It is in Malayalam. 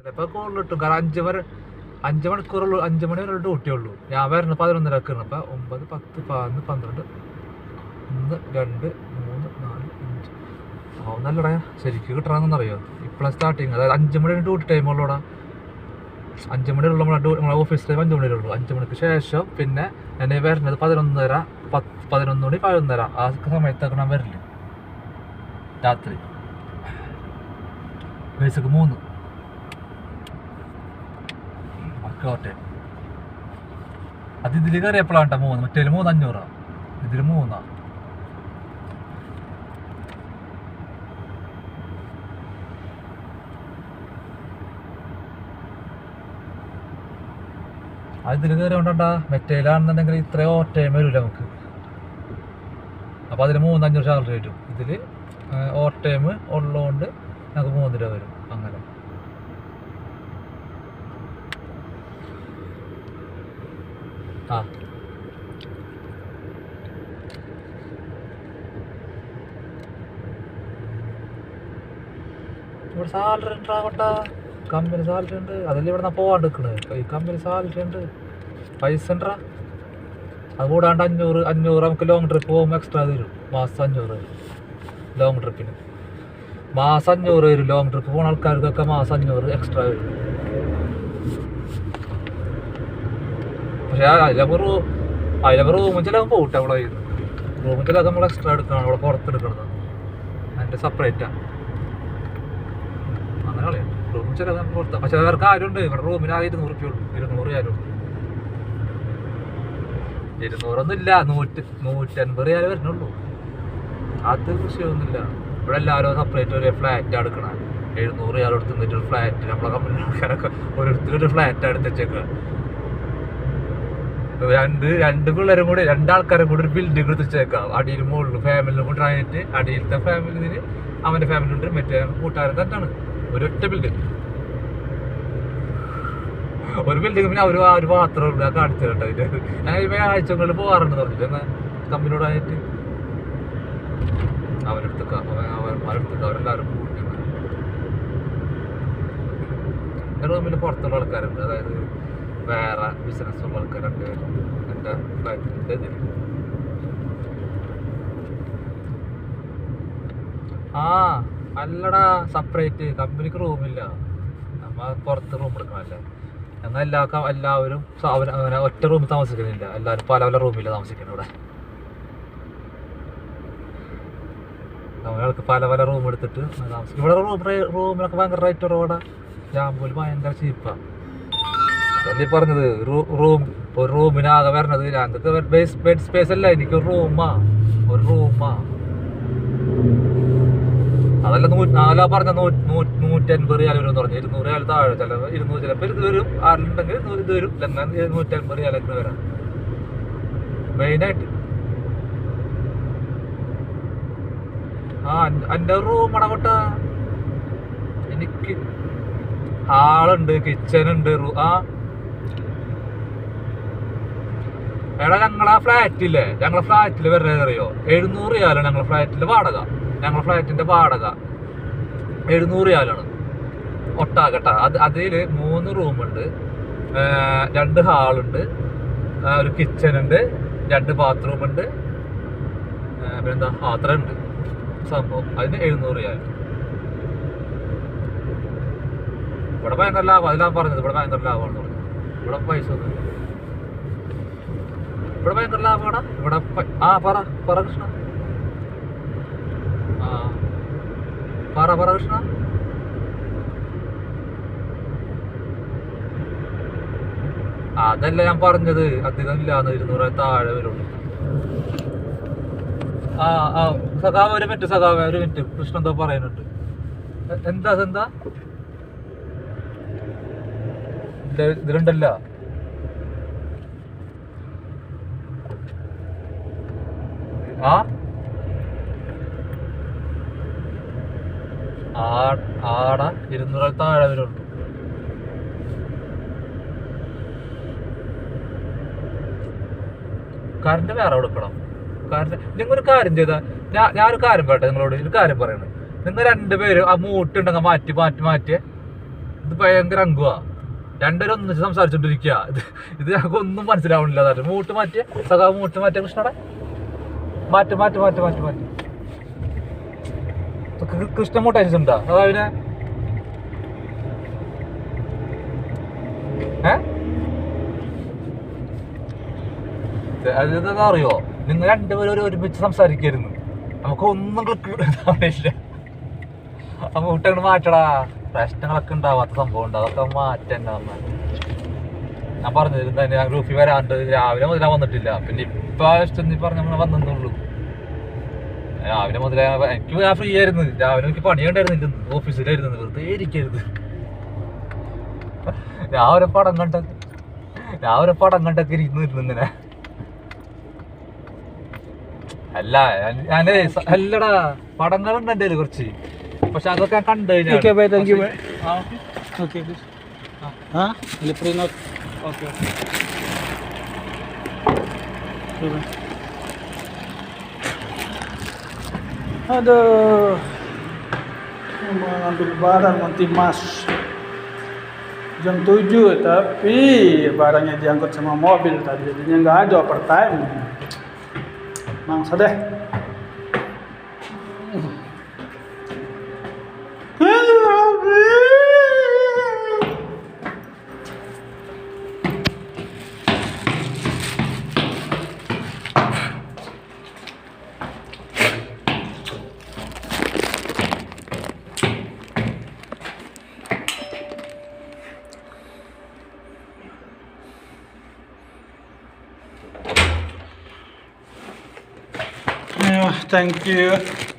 ഇപ്പൊ കൂടുതൽ കിട്ടും. കാരണം 5 മണിക്കൂറുള്ളൂ, 5 മണി വരെ ഡ്യൂട്ടി ഉള്ളൂ. ഞാൻ വരുന്നത് 11:30 ഇപ്പൊ 9, 10, 11, 12, 1, 2, 3, 4, 5. നല്ലടാ ശരിക്കും കിട്ടണമെന്നറിയോ? ഇപ്പോഴാണ് സ്റ്റാർട്ടിങ്. അതായത് 5 മണി ഡ്യൂട്ടി ടൈം ഉള്ളൂടാ. 5 മണിയുള്ള നമ്മളെ ഓഫീസ് ടൈം 5 മണിയുള്ളൂ. 5 മണിക്ക് ശേഷം പിന്നെ എന്നെ വരുന്നത് 11:30, 11 മണി, 11:30 ആ സമയത്തൊക്കെ ഞാൻ വരില്ല. രാത്രി ബേസിക്ക് 3 മക്കോട്ടെ. അത് ഇതിൽ കയറിയപ്പോഴാണ് 3, മറ്റേ 3,500, ഇതിൽ 3. അതിൽ കയറി കൊണ്ടാ മെറ്റയിലാണെന്നുണ്ടെങ്കിൽ ഇത്രയോ ടൈം വരില്ല നമുക്ക്. അപ്പോൾ അതിൽ 3,500 സാലറി വരും. ഇതിൽ ഓവർ ടൈം ഉള്ളതുകൊണ്ട് ഞങ്ങൾക്ക് 3 രൂപ വരും. അങ്ങനെ ആ ഇവിടെ സാലറി ഉണ്ടാവട്ടെ. കമ്പനി സാലറി ഉണ്ട്. അതല്ലേ ഇവിടെ നിന്ന് പോകാണ്ട് നിൽക്കണത്. ഈ കമ്പനി സാലറി ഉണ്ട്, പൈസ ഉണ്ടാ. അത് കൂടാണ്ട് 500 നമുക്ക് ലോങ് ട്രിപ്പ് പോകുമ്പോൾ എക്സ്ട്രാ തരും. മാസം 500 ലോങ് ട്രിപ്പിന്. മാസം 500 വരും. ലോങ് ട്രിപ്പ് പോകുന്ന ആൾക്കാർക്കൊക്കെ മാസം 500 എക്സ്ട്രാ വരും. പക്ഷേ അതിലൊക്കെ റൂമും ചിലവും പോകട്ടെ. അവിടെ റൂമും ചിലതൊക്കെ നമ്മൾ എക്സ്ട്രാ എടുക്കണം. അവിടെ പുറത്തെടുക്കണത് അതിൻ്റെ സെപ്പറേറ്റാണ്. അങ്ങനെ കളയാം. റൂമും ചിലത് നമുക്ക് പുറത്താണ്. പക്ഷേ അവർക്ക് ആരുണ്ട് ഇവിടെ റൂമിന് 200 രൂപ ഉള്ളൂ. 200 ആരും 200 ഇല്ല, 150 റിയാൽ വരുന്നുള്ളൂ. അത് വിഷയമൊന്നുമില്ല. ഇവിടെ എല്ലാവരും സെപ്പറേറ്റ് ഒരു ഫ്ലാറ്റ് എടുക്കണം. 700 റിയാൽ എടുത്തിട്ട് ഒരു ഫ്ലാറ്റ് നമ്മളെ കമ്പനി ആൾക്കാരൊക്കെ ഓരോരുത്തരൊരു ഫ്ലാറ്റ് എടുത്ത് വെച്ചേക്കുക. രണ്ട് പിള്ളേരും കൂടി, 2 ആൾക്കാരും കൂടി ഒരു ബിൽഡിംഗ് എടുത്ത് വെച്ചേക്കാം. അടിയിൽ മുകളിൽ ഫാമിലിനെ കൂടി ആയിട്ട് അടിയിലത്തെ ഫാമിലി അവൻ്റെ ഫാമിലി ഉണ്ട്, മറ്റേ കൂട്ടുകാരൻ തന്നെയാണ്. ഒരൊറ്റ ബിൽഡിംഗ്, ഒരു ബിൽഡിംഗ്. പിന്നെ അവർ മാത്രമേ ഉള്ളൂ. ഞാൻ കാണിച്ചു കേട്ടോ. ഞാൻ ഈ ആഴ്ചകളിൽ പോകാറുണ്ട് പറഞ്ഞിട്ട് എന്നാൽ കമ്പനിയോടായിട്ട് അവരെടുത്തേക്ക് അവരെല്ലാവരും കൂട്ടിയാണ്. എൻ്റെ റൂമിൽ പുറത്തുള്ള ആൾക്കാരുണ്ട്. അതായത് വേറെ ബിസിനസ്സുള്ള ആൾക്കാരുണ്ട് എൻ്റെ ഫ്ലാറ്റിൻ്റെ ഇതിൽ. അല്ലടാ, സെപ്പറേറ്റ് കമ്പനിക്ക് റൂമില്ല. നമ്മൾ പുറത്ത് റൂം എടുക്കണമല്ലേ. എന്നാൽ എല്ലാവരും അങ്ങനെ ഒറ്റ റൂമിൽ താമസിക്കുന്നില്ല. എല്ലാവരും പല പല റൂമില്ല താമസിക്കുന്നത്. ഇവിടെ നമ്മൾക്ക് പല പല റൂം എടുത്തിട്ട് താമസിക്കും. ഇവിടെ റൂമിനൊക്കെ ഭയങ്കര റേറ്റ് കുറവാണ്. ജാമ്പൂല് ഭയങ്കര ചീപ്പാണ്. അതല്ലേ പറഞ്ഞത്, ഒരു റൂമിനാകെ വരണത് ഞങ്ങൾക്ക് ബെഡ് സ്പേസ് അല്ല, എനിക്കൊരു റൂമാ. അതല്ല 4 പറഞ്ഞ 150 റിയാൽ വരും എന്ന് പറഞ്ഞു. 200 റിയാൽ താഴെ, ചിലപ്പോൾ 200, ചിലപ്പോൾ ഇത് വരും. ആറിലുണ്ടെങ്കിൽ ഇത് വരും. എന്നാൽ 150 റിയാലൊക്കെ വരാം മെയിനായിട്ട്. എൻ്റെ റൂം അടകൊട്ട. എനിക്ക് ഹാളുണ്ട്, കിച്ചനുണ്ട്. എടാ ഞങ്ങളെ ഫ്ലാറ്റില്ലേ, ഞങ്ങളെ ഫ്ലാറ്റിൽ വരുന്നത് അറിയോ? 700 റിയാലാണ് ഞങ്ങളെ ഫ്ലാറ്റിൻ്റെ വാടക. ഞങ്ങളുടെ ഫ്ലാറ്റിൻ്റെ വാടക 700 റിയാലാണ് ഒട്ടാകട്ടാ. അതിൽ 3 റൂമുണ്ട്, 2 ഹാളുണ്ട്, ഒരു കിച്ചനുണ്ട്, 2 ബാത്റൂമുണ്ട്, പിന്നെന്താ അത്ര ഉണ്ട് സംഭവം. അതിന് 700 റിയാൽ. ഇവിടെ ഭയങ്കര ലാഭം. അതിലാണ് പറഞ്ഞത്, ഇവിടെ ഭയങ്കര ലാഭമാണെന്ന് പറഞ്ഞു. ഇവിടെ പൈസ ഒന്നും ഇവിടെ ഭയങ്കര ലാഭമാടാ. ഇവിടെ പറ കൃഷ്ണ, പറ കൃഷ്ണ. അതല്ല ഞാൻ പറഞ്ഞത്, അധികം ഇല്ലാന്ന് 200 താഴെ വരുള്ളൂ. സഖാവ് ഒരു മിനിറ്റ് കൃഷ്ണ എന്താ പറയുന്നുണ്ട്. എന്താ ഇതിലുണ്ടല്ല. ആടാ 200 താഴെ വരുള്ളൂ. കറണ്ട് വേറെ കൊടുക്കണം. നിങ്ങളൊരു കാര്യം ചെയ്താൽ, ഞാനൊരു കാര്യം പറയട്ടെ നിങ്ങളോട്. ഒരു കാര്യം പറയണത്, നിങ്ങൾ 2 പേരും ആ മൂട്ടുണ്ടെങ്കിൽ മാറ്റിയേ. ഇത് ഭയങ്കര അങ്കുവാ. രണ്ടുപേരും ഒന്നിച്ച് സംസാരിച്ചോണ്ടിരിക്കുക. ഇത് ഞങ്ങൾക്ക് ഒന്നും മനസ്സിലാവണില്ല. മൂട്ട് മാറ്റിയ സഖാവ്, മൂട്ട് മാറ്റിയ കൃഷ്ണടെ മാറ്റി മാറ്റി മാറ്റി മാറ്റി മാറ്റി കൃഷ്ണ മൂട്ടയച്ചിട്ടുണ്ടാ സഖാവിനെ? അതെന്താ അറിയോ, നിങ്ങൾ രണ്ടുപേരും ഒരുമിച്ച് സംസാരിക്കായിരുന്നു, നമുക്ക് ഒന്നും ക്ലിക്കില്ല. അപ്പൊ മൂട്ട മാറ്റടാ, പ്രശ്നങ്ങളൊക്കെ ഉണ്ടാവാത്ത സംഭവം ഉണ്ട്, അതൊക്കെ മാറ്റണ്ട. ഞാൻ പറഞ്ഞത് ഞാൻ ഗ്രൂപ്പിൽ വരാണ്ട് രാവിലെ മുതലേ വന്നിട്ടില്ല. പിന്നെ ഇപ്പൊ നീ പറഞ്ഞ വന്നുള്ളൂ. രാവിലെ മുതലേ എനിക്ക് ഞാൻ ഫ്രീ ആയിരുന്നു. രാവിലെ എനിക്ക് പണിയുണ്ടായിരുന്നില്ല, ഓഫീസിലായിരുന്നു. വെറുതെ ഇരിക്കരുത്. രാവിലെ പടം കണ്ടൊക്കെ ഇരുന്നിരുന്നു ഇങ്ങനെ. അല്ല ഞാനേ അല്ലടാ, പടങ്ങളുണ്ട് എൻ്റെ കയ്യിൽ കുറച്ച്. പക്ഷെ അതൊക്കെ ഞാൻ കണ്ടു കഴിഞ്ഞാൽ aduh, mau ngambil barang nanti Mas jam 7, tapi barangnya diangkut sama mobil tadi, jadinya nggak ada overtime. Mangsa deh. Thank you.